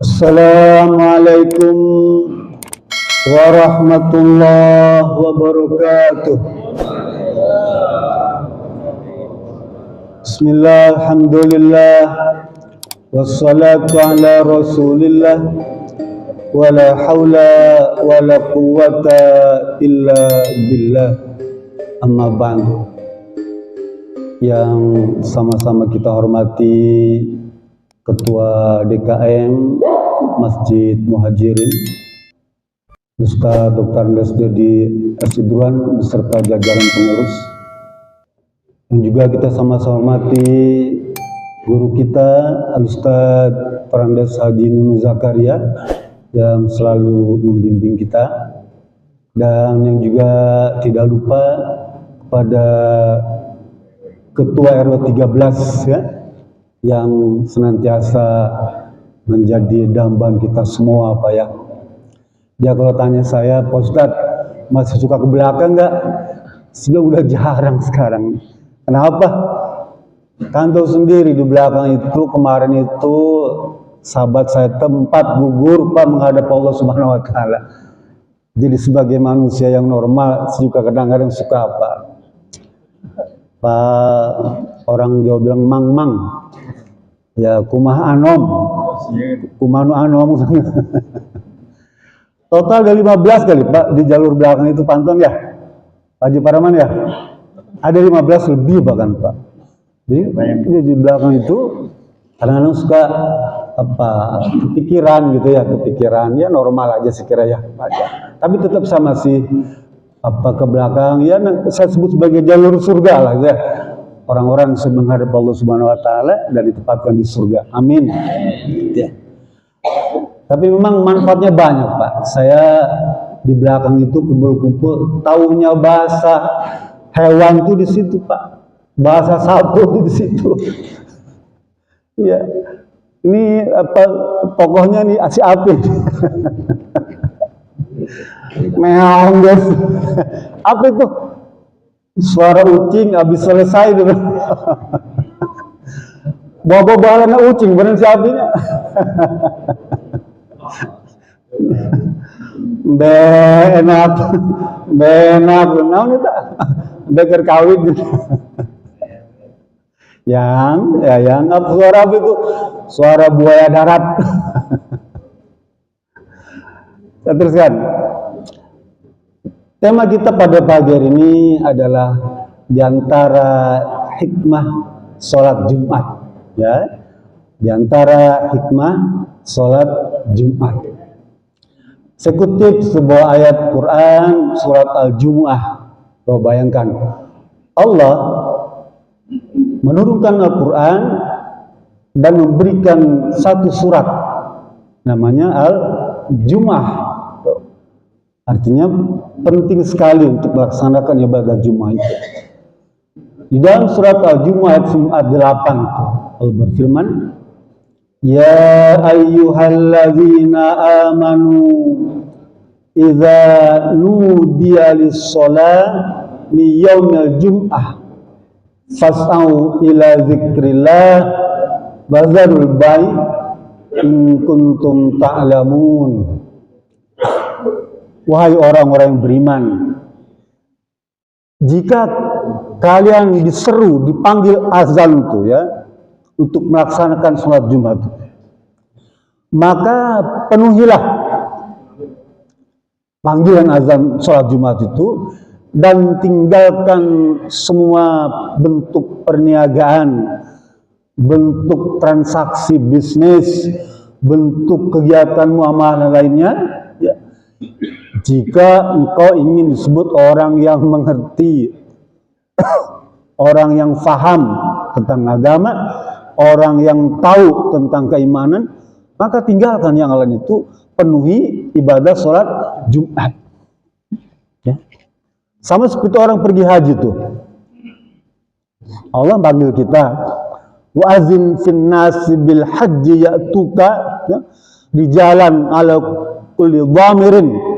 Assalamualaikum warahmatullahi wabarakatuh. Bismillah, alhamdulillah, wassalatu ala rasulillah, wala hawla wala quwwata illa billah. Amma ba'du. Yang sama-sama kita hormati Ketua DKM Masjid Muhajirin, Ustaz Dr. Andes Dedi Asidruan beserta jajaran pengurus, dan juga kita sama-sama hormati guru kita Al-Ustaz Parandes Haji Nunu Zakaria yang selalu membimbing kita, dan yang juga tidak lupa kepada Ketua RW 13 ya, yang senantiasa menjadi dambaan kita semua Pak ya. Dia kalau tanya saya, Pak Ustadz masih suka ke belakang nggak? Udah jarang sekarang. Kenapa? Kan tahu sendiri di belakang itu kemarin itu sahabat saya tempat gugur Pak menghadap Allah Subhanahu Wa Taala. Jadi sebagai manusia yang normal juga kadang-kadang suka apa? Pak, orang Jawa bilang mang-mang. Ya, kumaha anom. Kumanu anom. Total ada 15 kali Pak di jalur belakang itu pantun ya. Pak Haji Paraman ya. Ada 15 lebih bahkan Pak. Jadi di belakang itu kadang-kadang suka apa kepikiran gitu ya, kepikiran ya normal aja sekira ya Pak. Tapi tetap sama sih apa ke belakang ya saya sebut sebagai jalur surga lah ya. Orang-orang yang menghadap Allah Subhanahu Wa Taala dan ditempatkan di surga. Amin. Ya. Tapi memang manfaatnya banyak Pak. Saya di belakang itu kumpul-kumpul, taunya bahasa hewan tuh di situ Pak, bahasa sapu di situ. Iya. Ini apa tokohnya nih si Apit. Meong guys. Apa itu? Suara ucing habis selesai dulu. Bawa balana ucing bener si Apinya. Benak, naon eta? Beker kawin. Yang apa suara apa itu? Suara buaya darat. Kita teruskan. Tema kita pada pagi hari ini adalah diantara hikmah sholat Jumat, ya. Diantara hikmah sholat Jumat. Saya kutip sebuah ayat Quran surat Al-Jumu'ah. Kau bayangkan, Allah menurunkan Al-Quran dan memberikan satu surat namanya Al-Jumu'ah. Artinya penting sekali untuk melaksanakan ibadah Jumat itu. Di dalam surat Al-Jumu'ah ayat 8 Allah berfirman, Ya ayyuhalladzina amanu idza nudiya lis-shalah min yaumil jum'ah fas'au ila dzikrillah wa dzarul bai' in kuntum ta'lamun. Wahai orang-orang yang beriman, jika kalian diseru, dipanggil azan itu ya, untuk melaksanakan sholat Jumat, maka penuhilah panggilan azan sholat Jumat itu dan tinggalkan semua bentuk perniagaan, bentuk transaksi bisnis, bentuk kegiatan muamalah lainnya ya. Jika engkau ingin disebut orang yang mengerti, orang yang faham tentang agama, orang yang tahu tentang keimanan, maka tinggalkan yang lain itu, penuhi ibadah sholat Jumat. Ya. Sama seperti orang pergi haji itu. Allah panggil kita, wa'azin finnasi bil haji ya'tuka, ya, di jalan ala kulli dhamirin,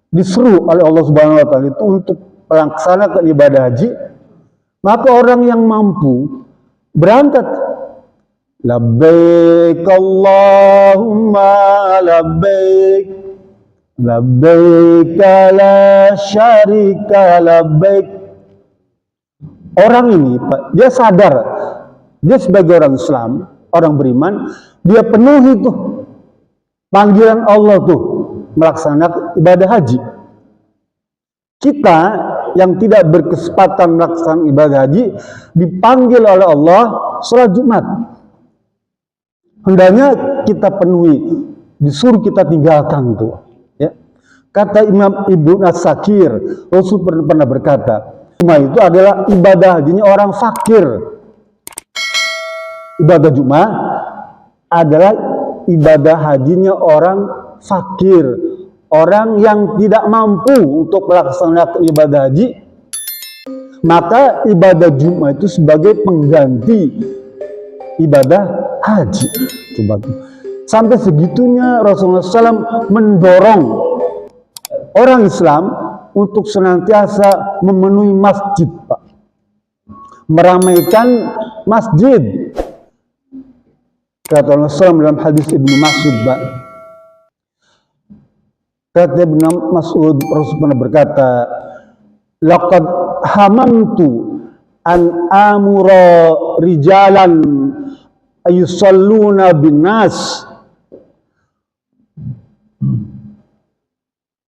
diseru oleh Allah Subhanahu Wa Taala itu untuk melaksanakan ibadah haji, maka orang yang mampu berangkat Labbaik Allahumma labbaik, labbaik la syarika labbaik. Orang ini Pak, dia sadar, dia sebagai orang Islam, orang beriman, dia penuhi tuh panggilan Allah tuh melaksanakan ibadah haji. Kita yang tidak berkesempatan melaksanakan ibadah haji dipanggil oleh Allah sholat Jumat. Hendaknya kita penuhi, disuruh kita tinggalkan tuh. Ya. Kata Imam Ibnu As-Sakir, Rasul pernah berkata, Jumat itu adalah ibadah hajinya orang fakir. Ibadah Jumat adalah ibadah hajinya orang fakir, orang yang tidak mampu untuk melaksanakan ibadah haji. Maka ibadah Jumat itu sebagai pengganti ibadah haji. Coba tuh. Sampai segitunya Rasulullah SAW mendorong orang Islam untuk senantiasa memenuhi masjid, Pak. Meramaikan masjid. Kata Rasulullah dalam hadis Ibnu Mas'ud, Pak. Kata Ibnu Mas'ud, Rasul pernah berkata, laqad hamamtu an amura rijalan ayusalluna bin nas.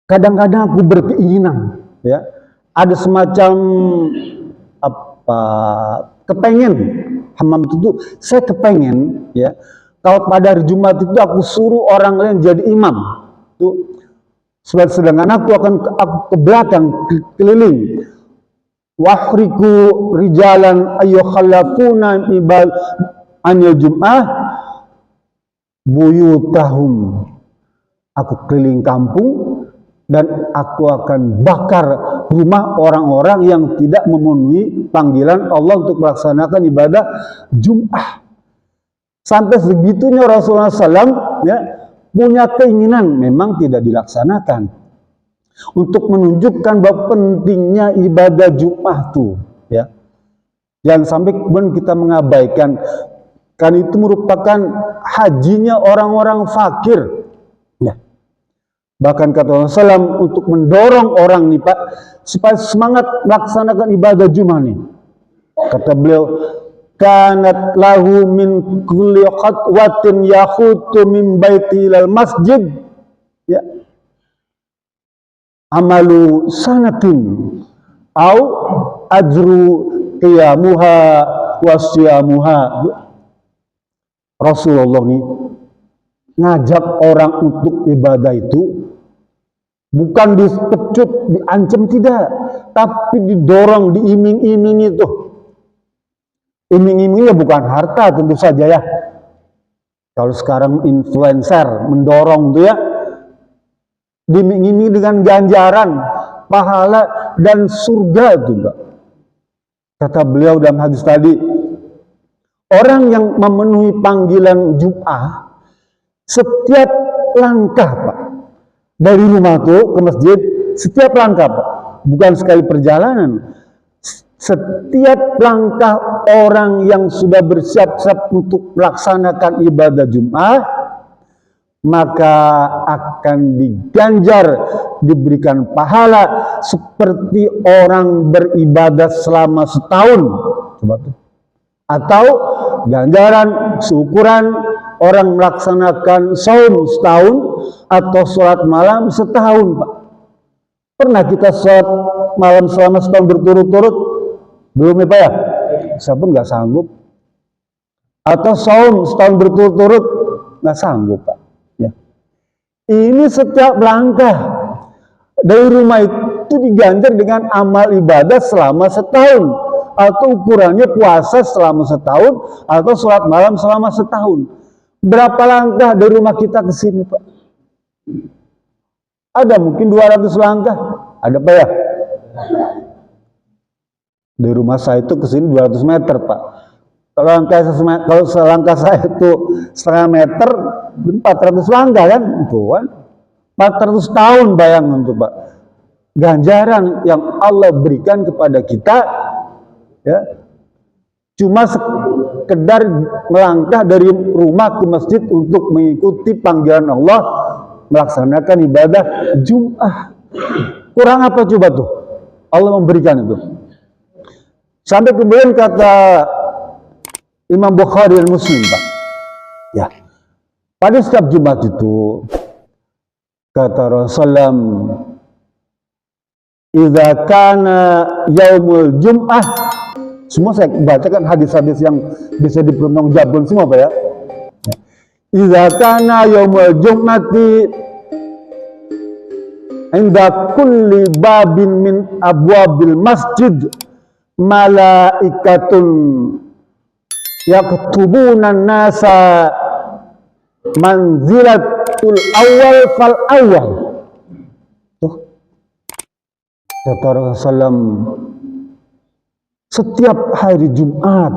Kadang-kadang aku berkeinginan, ya, ada semacam apa, kepengen, hamam itu saya kepengen, ya, kalau pada hari Jumat itu aku suruh orang lain jadi imam, tuh, sedangkan aku ke belakang keliling, wahriku rijalan ayyukhallafuna ibad anil jum'ah buyutahum, aku keliling kampung dan aku akan bakar rumah orang-orang yang tidak memenuhi panggilan Allah untuk melaksanakan ibadah Jum'ah. Sampai segitunya Rasulullah SAW, ya, punya keinginan, memang tidak dilaksanakan, untuk menunjukkan bahwa pentingnya ibadah Jum'ah tuh, ya. Jangan sampai kemudian kita mengabaikan, kan itu merupakan hajinya orang-orang fakir. Bahkan kata Rasulullah SAW untuk mendorong orang nih Pak, supaya semangat melaksanakan ibadah Jumat nih. Kata beliau, kanat lahu min kulli khatwatin yakhutu min baiti ilal masjid, ya, amalu sanatin au ajru qiyamuha wasyamuha. Rasulullah nih ngajak orang untuk ibadah itu bukan dipecut, diancam, tidak, tapi didorong, diiming-imingi itu. Iming-imingnya bukan harta tentu saja, ya. Kalau sekarang influencer mendorong tuh, ya, diiming-imingi dengan ganjaran, pahala dan surga itu, Mbak. Kata beliau dalam hadis tadi, orang yang memenuhi panggilan Jum'ah, setiap langkah, Pak, dari rumah tuh ke masjid, setiap langkah, Pak, bukan sekali perjalanan, setiap langkah orang yang sudah bersiap-siap untuk melaksanakan ibadah Jum'ah, maka akan diganjar, diberikan pahala seperti orang beribadah selama setahun. Coba tuh. Atau ganjaran seukuran orang melaksanakan saum setahun atau sholat malam setahun, Pak. Pernah kita sholat malam selama setahun berturut-turut? Belum, ya Pak, ya? Saya pun nggak sanggup. Atau saum setahun berturut-turut? Nggak sanggup, Pak. Ya. Ini setiap langkah dari rumah itu diganjar dengan amal ibadah selama setahun, atau ukurannya puasa selama setahun, atau sholat malam selama setahun. Berapa langkah dari rumah kita ke sini, Pak? Ada mungkin 200 langkah. Ada, Pak, ya? Dari rumah saya itu ke sini 200 meter, Pak. Kalau selangkah saya itu setengah meter, 400 langkah, kan? Itu kan 400 tahun, bayangkan tuh, Pak. Ganjaran yang Allah berikan kepada kita, ya, cuma sekedar melangkah dari rumah ke masjid untuk mengikuti panggilan Allah melaksanakan ibadah Jum'ah. Kurang apa coba tuh? Allah memberikan itu. Sampai kemudian kata Imam Bukhari dan Muslim, Pak. Ya. Pada setiap Jumat itu kata Rasulullah, "Idza kana yaumul Jum'ah." Semua saya bacakan hadis-hadis yang bisa dipertanggungjawabkan semua, Pak ya. "Idza kana yaumul Jum'ati inda kulli babin min abwabil masjid malaikatun yaktubuna nasa manzilatul awal fal awal." Tuh kata Rasulullah, setiap hari Jumat,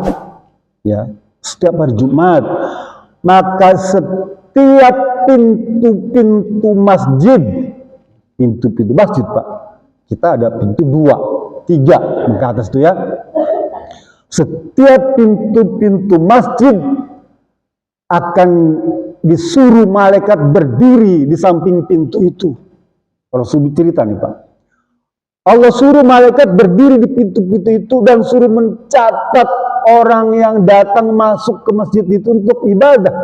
ya, setiap hari Jumat, maka setiap pintu-pintu masjid, pintu-pintu masjid, Pak, kita ada pintu 2, 3 ke atas itu ya. Setiap pintu-pintu masjid akan disuruh malaikat berdiri di samping pintu itu. Rasul cerita nih, Pak. Allah suruh malaikat berdiri di pintu-pintu itu dan suruh mencatat orang yang datang masuk ke masjid itu untuk ibadah.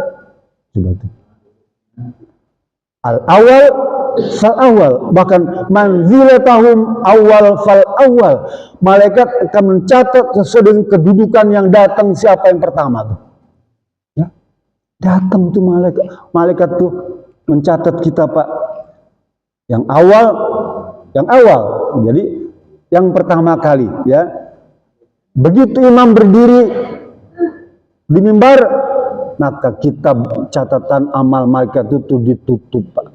Al-awal fal awal, bahkan manzilatahum awal fal awal. Malaikat akan mencatat sesuai dengan kedudukan yang datang siapa yang pertama tuh. Ya. Datang tuh malaikat tuh mencatat kita, Pak. Yang awal. Jadi yang pertama kali, ya. Begitu imam berdiri di mimbar, maka kita catatan amal malaikat itu ditutup, Pak.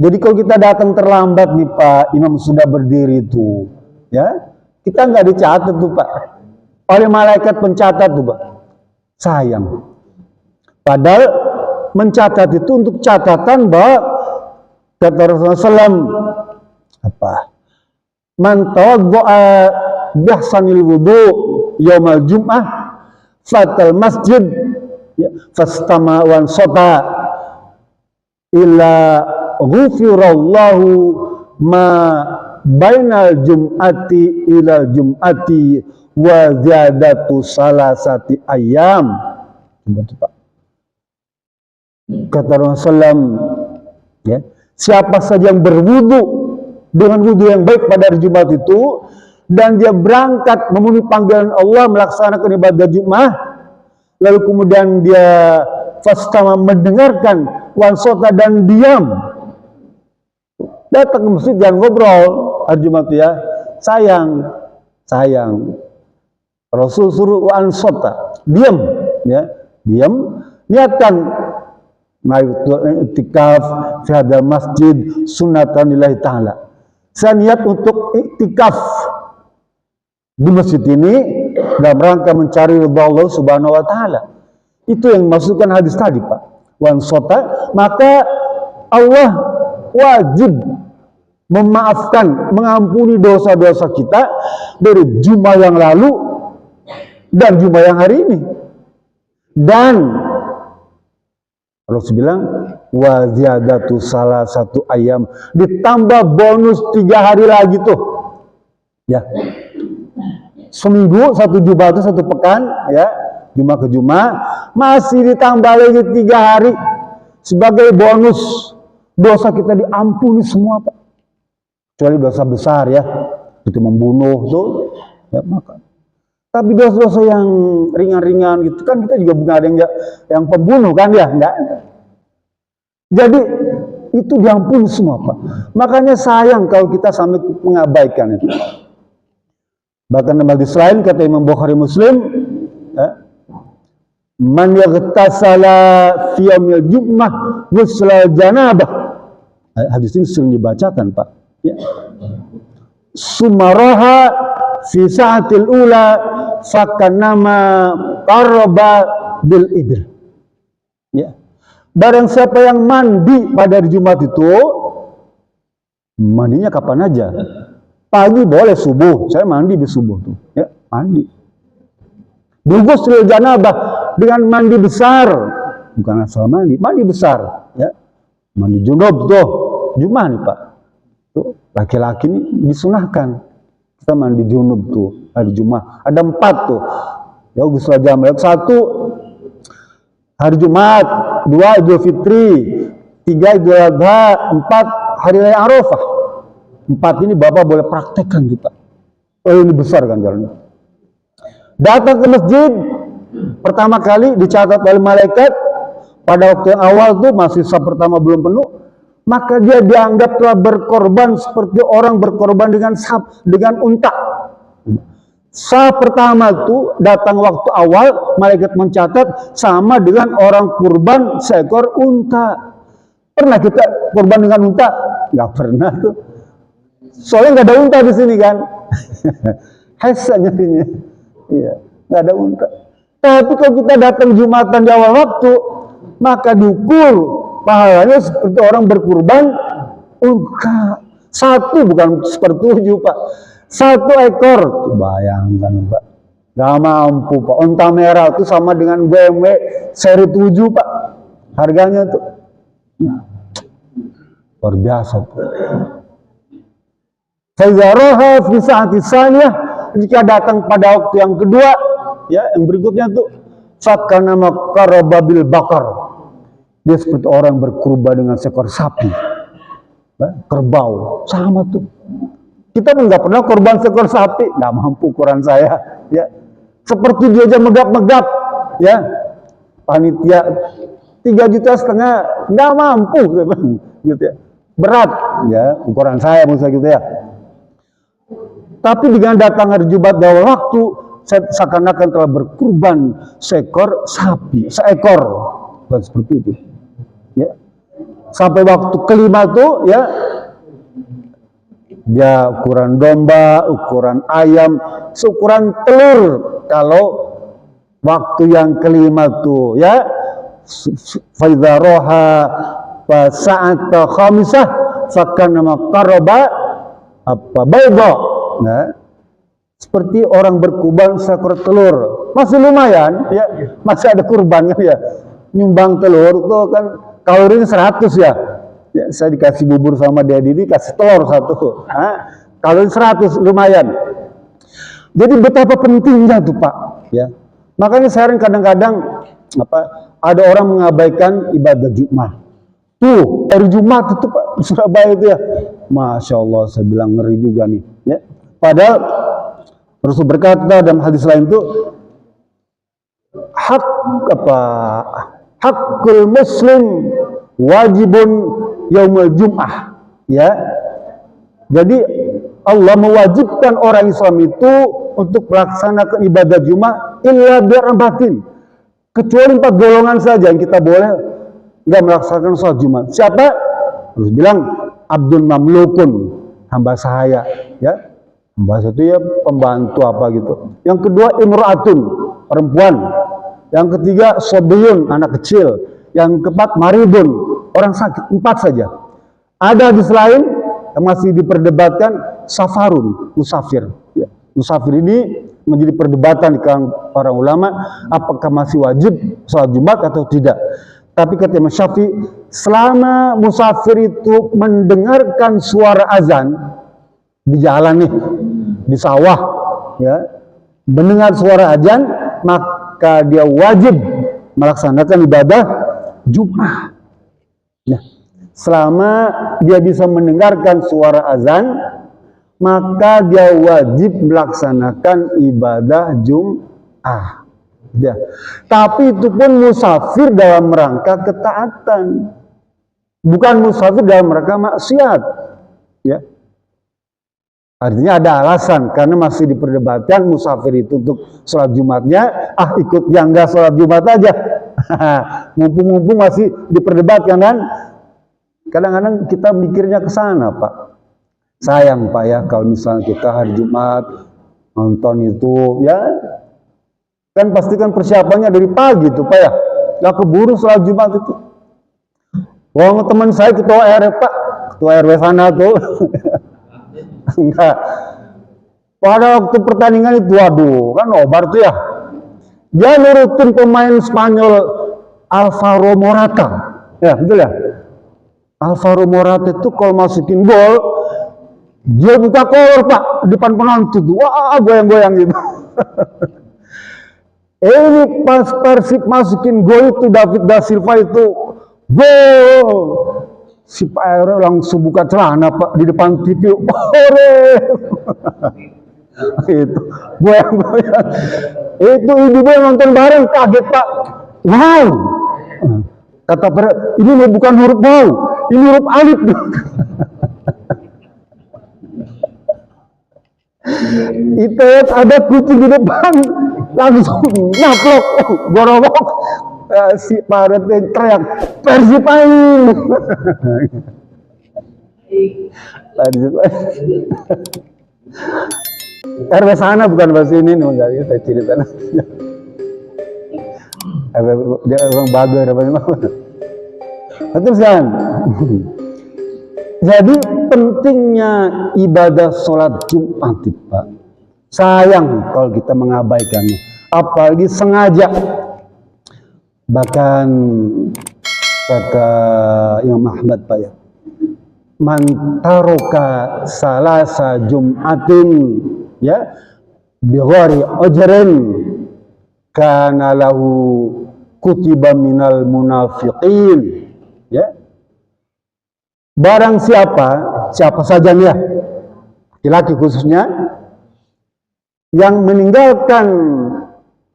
Jadi kalau kita datang terlambat nih, Pak, imam sudah berdiri itu, ya, kita nggak dicatat tuh, Pak, oleh malaikat pencatat tuh, Pak. Sayang. Padahal mencatat itu untuk catatan bahwa kata Rasulullah SAW, apa? Man tawadda'a bihsanil wudu yaumal jum'ah fatal masjid fastama wan sota illa ghufirallahu ma bainal jum'ati ilal jum'ati wa ziyadatu salasati ayyam. Kata Rasulullah, ya, siapa saja yang berwudu dengan wudu yang baik pada hari Jumat itu dan dia berangkat memenuhi panggilan Allah melaksanakan ibadah Jumat, lalu kemudian dia fastama mendengarkan wansota dan diam, datang ke masjid dan ngobrol hari Jumat ya, sayang Rasul suruh wansota, diam, ya, diam, niatkan iktikaf fi hadzal masjid sunnatan lillahi ta'ala. Saya niat untuk iktikaf di masjid ini dalam rangka mencari ridha Allah Subhanahu wa taala. Itu yang dimaksudkan hadis tadi, Pak. Wan sota, maka Allah wajib memaafkan, mengampuni dosa-dosa kita dari Jumat yang lalu dan Jumat yang hari ini. Dan Rasul bilang wa ziyadatu salah satu ayam, ditambah bonus 3 hari lagi tuh, ya, seminggu 1 Jumat itu 1 pekan, ya, Jumat ke Jumat masih ditambah lagi 3 hari sebagai bonus. Dosa kita diampuni semua, Pak, kecuali dosa besar, ya, itu membunuh tuh, ya, maka. Tapi dosa-dosa yang ringan-ringan gitu kan kita juga bukan ada yang pembunuh kan, ya, enggak. Jadi itu diampuni semua, Pak. Makanya sayang kalau kita sampai mengabaikan itu. Bahkan dalam hadis lain kata Imam Bukhari Muslim, man yaghtasala fi yaumil jum'ah ghusla janabah. Hadis ini sering dibacakan, Pak, ya. Sumaraha fi sa'atil ula fakanama qaraba bil idr, ya. Barang siapa yang mandi pada hari Jumat itu, mandinya kapan aja, pagi boleh, subuh, saya mandi di subuh tuh, ya, mandi. Bughuslil janabah, dengan mandi besar, bukan asal mandi besar, ya. Mandi junub tuh, Jumat nih Pak. Tuh, laki-laki ini disunahkan kita mandi junub tuh hari Jumat. Ada 4 tuh. Ya, ghusl janabah. 1 hari Jumat, 2 Idul Fitri, 3 Idul Adha, 4 hari raya Arafah. 4 ini Bapak boleh praktekkan tuh Pak. Oh, ini besar kan jalannya. Datang ke masjid pertama kali dicatat oleh malaikat pada waktu yang awal tuh masih saf pertama belum penuh, maka dia dianggap telah berkorban seperti orang berkorban dengan unta. Saf pertama tuh datang waktu awal, malaikat mencatat sama dengan orang kurban seekor unta. Pernah kita kurban dengan unta? Nggak pernah tuh. Soalnya nggak ada unta di sini kan. Hesanya ini. Iya, nggak ada unta. Tapi kalau kita datang Jumatan di awal waktu, maka diukur pahalanya seperti orang berkurban unta. 1 bukan sepertujuh Pak. 1 ekor. Bayangkan Pak. Gak mampu Pak. Unta merah itu sama dengan BMW seri 7 Pak. Harganya tuh. Luar biasa Pak. Faizaroha fi sa'ati tsaniyah, jika datang pada waktu yang kedua, ya, yang berikutnya tuh fakana maqarraba bil bakar. Dia seperti orang berkurban dengan seekor sapi. Kerbau, sama tuh. Kita pun nggak pernah korban seekor sapi, nggak mampu ukuran saya, ya. Seperti dia aja megap-megap, ya. Panitia 3,5 juta nggak mampu, gitu ya. Berat, ya, ukuran saya maksudnya gitu ya. Tapi dengan datang hari Jumat di awal waktu, seakan-akan telah berkurban seekor sapi, seekor, bukan seperti itu. Ya. Sampai waktu kelima tuh, ya, dia ukuran domba, ukuran ayam, seukuran telur. Kalau waktu yang kelima tuh, ya, faizaroha fa sa'ata khamisah fakana maqarraba bayda. Nah, seperti orang berkurban seekor telur, masih lumayan, ya, masih ada kurban kan ya. Nyumbang telur tuh kan kalorinya 100 ya. Ya, saya dikasih bubur sama dia Didi, kasih telur 1. Kalori 100 lumayan. Jadi betapa pentingnya tuh Pak, ya. Makanya saya kadang-kadang ada orang mengabaikan ibadah Jumat. Tuh, hari Jumat itu Pak, di Surabaya itu ya. Masya Allah, saya bilang ngeri juga nih, ya. Padahal Rasul berkata dalam hadis lain itu hakul muslim wajibun yaumul jum'ah, ya. Jadi Allah mewajibkan orang Islam itu untuk melaksanakan ibadah Jumat illa bi'arbatin, kecuali 4 golongan saja yang kita boleh nggak melaksanakan sholat Jumat. Siapa? Harus bilang abdun mamlukun, hamba sahaya, ya. Bahasa itu ya pembantu apa gitu. Yang kedua imra'atun, perempuan. Yang ketiga sobyun, anak kecil. Yang keempat maridun, orang sakit. 4 saja. Ada hadis lain yang masih diperdebatkan safarun, musafir. Ya. Musafir ini menjadi perdebatan di kalangan para ulama, apakah masih wajib sholat Jumat atau tidak. Tapi kata Imam Syafi'i, selama musafir itu mendengarkan suara azan di jalan nih, di sawah, ya, mendengar suara azan, maka dia wajib melaksanakan ibadah Jumat. Ya. Selama dia bisa mendengarkan suara azan, maka dia wajib melaksanakan ibadah Jumat. Ya. Tapi itu pun musafir dalam rangka ketaatan, bukan musafir dalam rangka maksiat. Ya. Artinya ada alasan, karena masih diperdebatkan musafir itu untuk sholat Jumatnya, ikut yang enggak sholat Jumat aja. Mumpung-mumpung masih diperdebatkan kan. Kadang-kadang kita mikirnya ke sana Pak. Sayang Pak ya, kalau misalnya kita hari Jumat nonton itu, ya kan pastikan persiapannya dari pagi tuh Pak ya. Gak keburu sholat Jumat itu. Wong teman saya ketua RW Pak, ketua RW sana tuh. Enggak. Pada waktu pertandingan itu, waduh, kan nobar tuh ya. Dia nurutin pemain Spanyol Alvaro Morata. Ya, betul ya? Alvaro Morata itu kalau masukin gol, dia buka kolor Pak, depan penonton. Wah, goyang-goyang gitu. Ini pas Persib masukin gol itu, David da Silva itu gol. Si Pak Ero langsung buka celana Pak di depan TV. Itu goyang-goyang. Itu ibu yang nonton bareng kaget Pak. Wow. Kata ini bukan huruf wow, ini huruf alif. Itu ada kucing di depan, langsung nyaplok, gorobok. Si Pak Rt teriak, Persib aing. Persib aing. RW sana bukan bahasa ini nih, enggak saya ceritakan. Dia orang bager apa namanya. Terus kan. Jadi pentingnya ibadah sholat Jumat, Pak. Sayang kalau kita mengabaikannya, apalagi sengaja. Bahkan kata Imam Ahmad Pak ya, man taroka salasa Jumatin ya bighari ajrin kana lahu kutiba minal munafiqin ya. Barang siapa saja nih ya, laki-laki khususnya, yang meninggalkan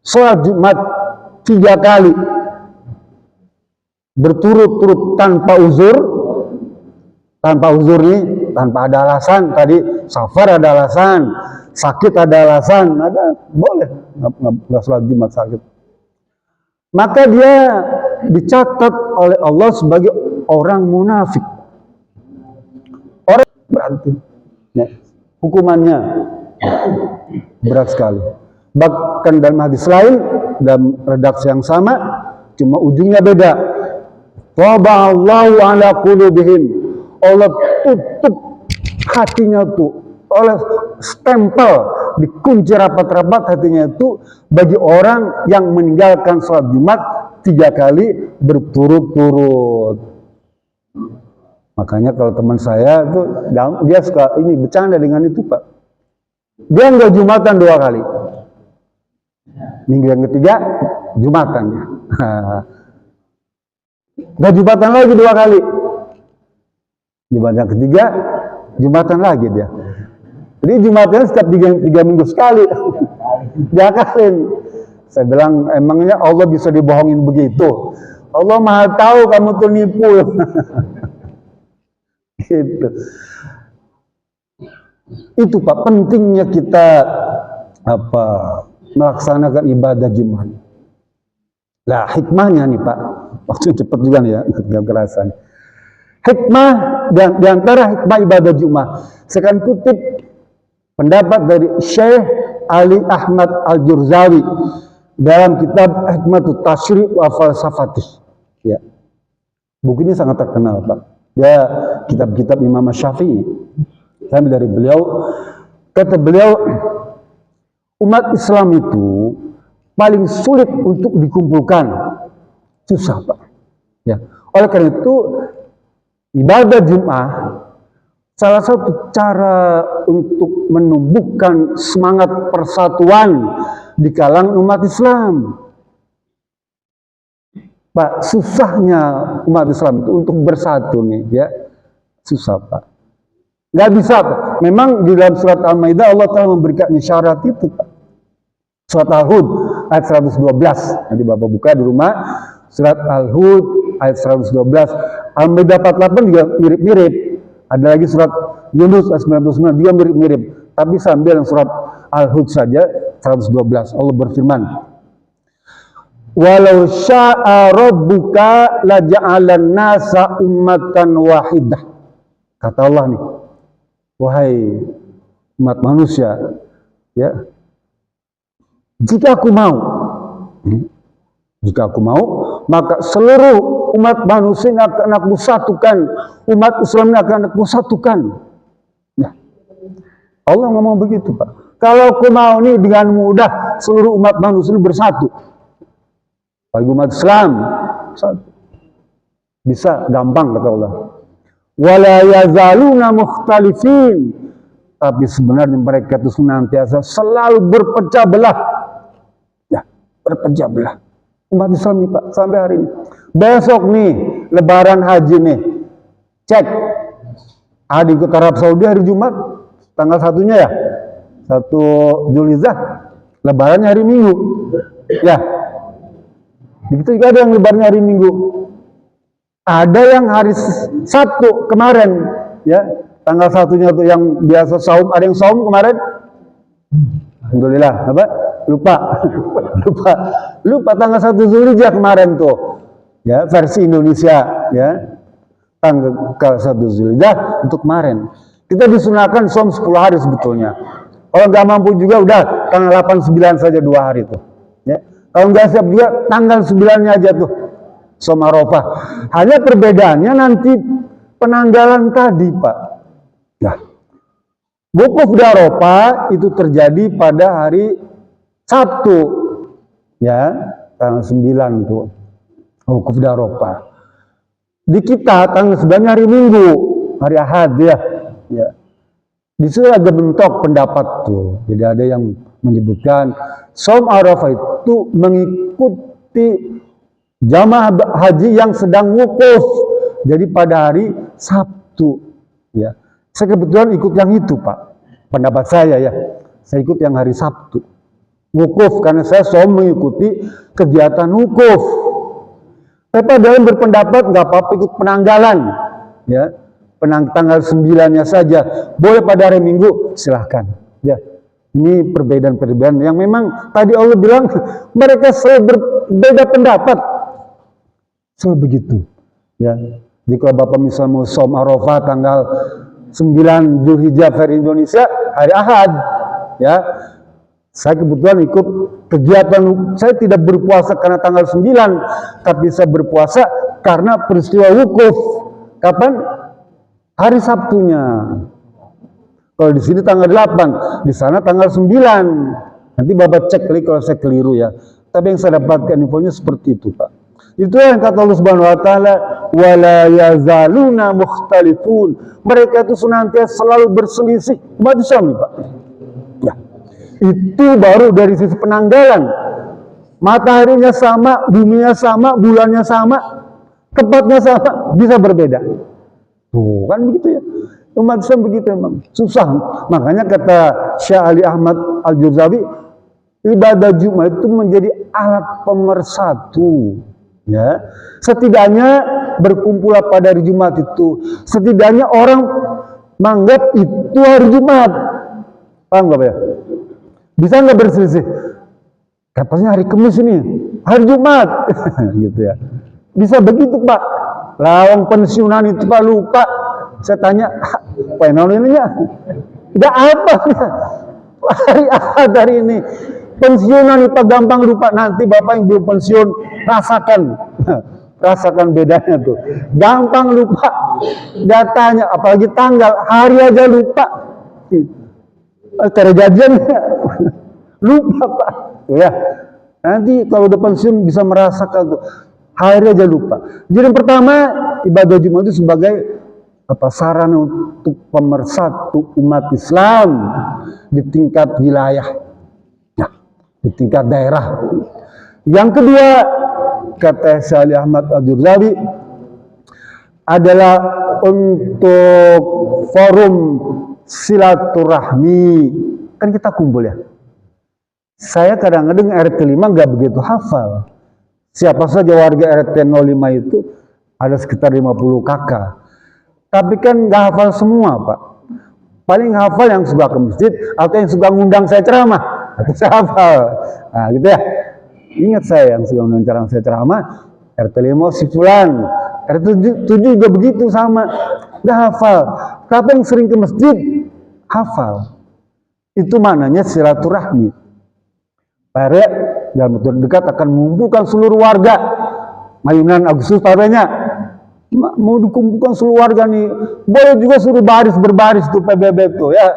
sholat Jumat 3 kali berturut-turut tanpa uzur nih, tanpa ada alasan, tadi safar ada alasan, sakit ada alasan, ada boleh nggak sholat Jumat sakit, maka dia dicatat oleh Allah sebagai orang munafik. Orang berarti ya, hukumannya berat sekali. Bahkan dalam hadis lain, dalam redaksi yang sama, cuma ujungnya beda. Taballahu ala qulubihim. Allah tutup hatinya tuh oleh stempel, dikunci rapat-rapat hatinya itu bagi orang yang meninggalkan sholat Jumat 3 kali berturut-turut. Makanya kalau teman saya tuh dia suka ini bercanda dengan itu Pak. Dia nggak Jumatan 2 kali. Minggu yang ketiga Jumatan ya. Nggak Jumatan lagi 2 kali. Jumat yang ketiga Jumatan lagi dia. Jadi Jumatnya setiap 3 minggu sekali. Diakalin. Saya bilang emangnya Allah bisa dibohongin begitu? Allah Maha tahu kamu tuh nipu. Gitu. Itu Pak pentingnya kita melaksanakan ibadah Jumat. Nah hikmahnya nih Pak, waktu cepat juga nih ya, nggak kerasa. Hikmah di antara hikmah ibadah Jumat, saya akan kutip pendapat dari Syekh Ali Ahmad Al-Jurzawi dalam kitab Hikmatut Tasyri' wa Falsafatih. Ya, buku ini sangat terkenal Pak. Ya kitab-kitab Imam Syafi'i. Saya ambil dari beliau, kata beliau, umat Islam itu paling sulit untuk dikumpulkan, susah Pak. Ya, oleh karena itu ibadah Jumat salah satu cara untuk menumbuhkan semangat persatuan di kalangan umat Islam. Pak, susahnya umat Islam itu untuk bersatu nih, ya susah Pak. Nggak bisa Pak. Memang di dalam surat Al-Maidah Allah telah memberikan isyarat itu Pak. Surat Al-Hud ayat 112. Nanti Bapak buka di rumah. Surat Al-Hud ayat 112. Al-Maidah 48 juga mirip-mirip. Ada lagi surat Yunus ayat 99 juga mirip-mirip. Tapi sambil yang surat Al-Hud saja 112. Allah berfirman, walau sya'a rabbuka laja'alan nasa ummatan wahidah. Kata Allah nih, wahai umat manusia, ya, jika aku mau, maka seluruh umat manusia akan aku satukan, umat Islam akan aku satukan. Ya. Allah ngomong begitu Pak. Kalau aku mau nih dengan mudah seluruh umat manusia bersatu. bagi umat Islam. Bisa gampang kata Allah. Wala yazaluna mukhtalifin, tapi sebenarnya mereka itu senantiasa selalu berpecah belah. Ya, berpecah belah. Umat Islam nih Pak, sampai hari ini. Besok nih, Lebaran Haji nih. Cek. Ada ikut Arab Saudi hari Jumat, tanggal 1-nya ya. 1 Zulhijjah. Lebarannya hari Minggu. Ya. Begitu juga ada yang lebarannya hari Minggu. Ada yang hari Sabtu kemarin, ya. Tanggal 1-nya tuh yang biasa saum, ada yang saum kemarin. Alhamdulillah, apa? Lupa tanggal 1 Zulhijjah kemarin tuh. Ya, versi Indonesia, ya. Tanggal 1 Zulhijjah untuk kemarin. Kita disunahkan saum 10 hari sebetulnya. Kalau nggak mampu juga udah tanggal 8, 9 saja 2 hari tuh. Ya. Kalau nggak siap juga tanggal 9-nya aja tuh. Saum Arafah. Hanya perbedaannya nanti penanggalan tadi, Pak. Nah, wukuf di Arafah itu terjadi pada hari Sabtu. Ya, tanggal 9 tuh. Wukuf di Arafah. Di kita tanggal 9 hari Minggu, hari Ahad ya. Ya. Di situ ada bentuk pendapat tuh. Jadi ada yang menyebutkan saum Arafah itu mengikuti jamaah haji yang sedang wukuf. Jadi pada hari Sabtu, ya. Saya kebetulan ikut yang itu, Pak. Pendapat saya ya. Saya ikut yang hari Sabtu. Wukuf karena saya saum mengikuti kegiatan wukuf. Tapi ada yang berpendapat nggak apa-apa ikut penanggalan, ya. Tanggal 9-nya saja. Boleh pada hari Minggu, silahkan. Ya. Ini perbedaan-perbedaan yang memang tadi Allah bilang mereka selalu berbeda pendapat. Selalu begitu. Ya. Jadi kalau Bapak misalnya mau saum Arafah tanggal 9 Zulhijjah versi Indonesia, hari Ahad. Ya. Saya kebetulan ikut kegiatan, saya tidak berpuasa karena tanggal 9, tapi saya berpuasa karena peristiwa wukuf. Kapan? Hari Sabtunya. Kalau di sini tanggal 8, di sana tanggal 9. Nanti Bapak cek lagi kalau saya keliru ya. Tapi yang saya dapatkan infonya seperti itu, Pak. Itu yang kata Allah Subhanahu wa taala, wala yazaluna mukhtalifun. Mereka itu senantiasa selalu berselisih. Umat Islam nih, Pak. Ya. Itu baru dari sisi penanggalan. Mataharinya sama, buminya sama, bulannya sama, tempatnya sama, bisa berbeda. Tuh, kan begitu ya. Umat Islam begitu memang. Susah. Makanya kata Syekh Ali Ahmad Al-Jurzawi, ibadah Jumat itu menjadi alat pemersatu. Ya. Setidaknya berkumpul pada hari Jumat itu. Setidaknya orang menganggap itu hari Jumat. Paham nggak ya? Bisa nggak berselisih? Katanya hari Kamis ini, hari Jumat. Gitu ya. Bisa begitu, Pak. Lawang pensiunan itu Pak lupa. Saya tanya, apa yang namanya? Enggak apa. Hari Ahad hari ini. Pensiunan itu gampang lupa. Nanti Bapak yang belum pensiun, rasakan. Rasakan bedanya tuh. Gampang lupa. Datanya, apalagi tanggal, hari aja lupa. Terjadian lupa, Pak. Ya. Nanti kalau udah pensiun bisa merasakan tuh. Hari aja lupa. Jadi yang pertama, ibadah Jumat itu sebagai sarana untuk pemersatu umat Islam di tingkat wilayah, ya, di tingkat daerah. Yang kedua, kata Syekh Ahmad Al-Jurzawi, adalah untuk forum silaturahmi. Kan kita kumpul ya. Saya kadang-kadang RT 5 nggak begitu hafal. Siapa saja warga RT 05 itu ada sekitar 50 kakak. Tapi kan nggak hafal semua, Pak. Paling hafal yang suka ke masjid atau yang suka ngundang saya ceramah. Atau saya hafal. Nah, gitu ya. Ingat saya yang suka ngundang saya ceramah, RT 5 si Fulan. RT 7 juga begitu sama. Nggak hafal. Tapi yang sering ke masjid, hafal. Itu maknanya silaturahmi. Pare dalam waktu dekat akan mengumpulkan seluruh warga. Mayunan Agustus parenya mau dikumpulkan seluruh warga nih. Boleh juga suruh berbaris tuh PBB tuh ya.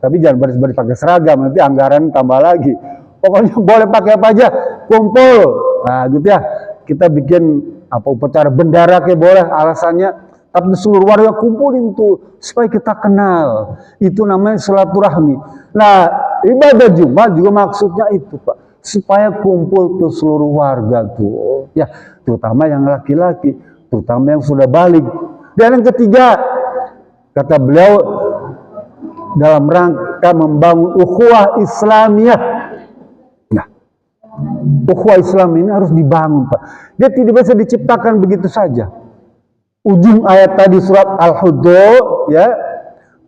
Tapi jangan baris-baris pakai seragam, nanti anggaran tambah lagi. Pokoknya boleh pakai apa aja, kumpul Nah gitu ya, kita bikin apa upacara bendara kayak boleh alasannya, tapi seluruh warga kumpulin tuh supaya kita kenal. Itu namanya silaturahmi. Nah ibadah Jumat juga maksudnya itu Pak, supaya kumpul tuh seluruh warga tuh, ya terutama yang laki-laki, terutama yang sudah balik. Dan yang ketiga, kata beliau, dalam rangka membangun ukhuwah Islamiyah. Nah, ukhuwah Islam ini harus dibangun Pak. Dia tidak bisa diciptakan begitu saja. Ujung ayat tadi surat Al-Hud ya,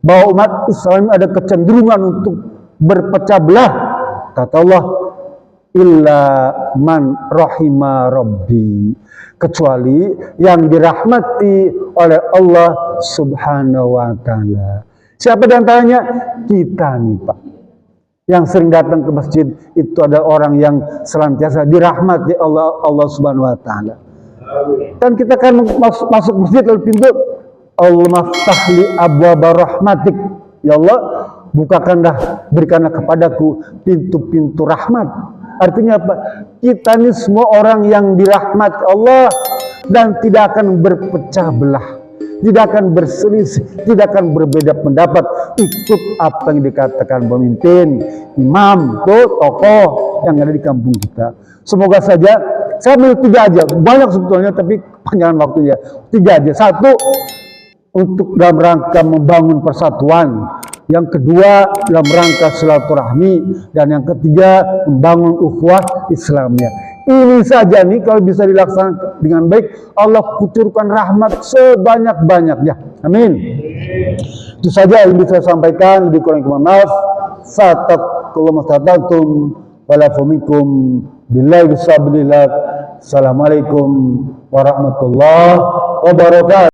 bahwa umat Islam ada kecenderungan untuk berpecah belah. Kata Allah, illa man rahima rabbi, kecuali yang dirahmati oleh Allah Subhanahu wa taala. Siapa di antaranya? Kita nih Pak, yang sering datang ke masjid itu ada orang yang senantiasa dirahmati Allah Subhanahu wa taala. Dan kita kan masuk masjid lalu pintu, Allahumma ftahli abwaaba rahmatik, ya Allah bukakanlah, berikanlah kepadaku pintu-pintu rahmat. Artinya apa? Kita ini semua orang yang dirahmati Allah dan tidak akan berpecah belah, tidak akan berselisih, tidak akan berbeda pendapat, ikut apa yang dikatakan pemimpin, imam, tokoh yang ada di kampung kita. Semoga saja, saya ambil 3 aja, banyak sebetulnya tapi panjang waktunya. 3 aja. 1, untuk dalam rangka membangun persatuan. Yang kedua, dalam rangka silaturahmi. Dan yang ketiga, membangun ukhuwah Islamiyah. Ini saja nih kalau bisa dilaksanakan dengan baik, Allah kucurkan rahmat sebanyak-banyaknya. Amin. Itu saja yang bisa saya sampaikan. Lebih kurang mohon maaf. Fattaqullaha mastata'tum walafu minkum billahi bisabilillah. Assalamualaikum warahmatullahi wabarakatuh.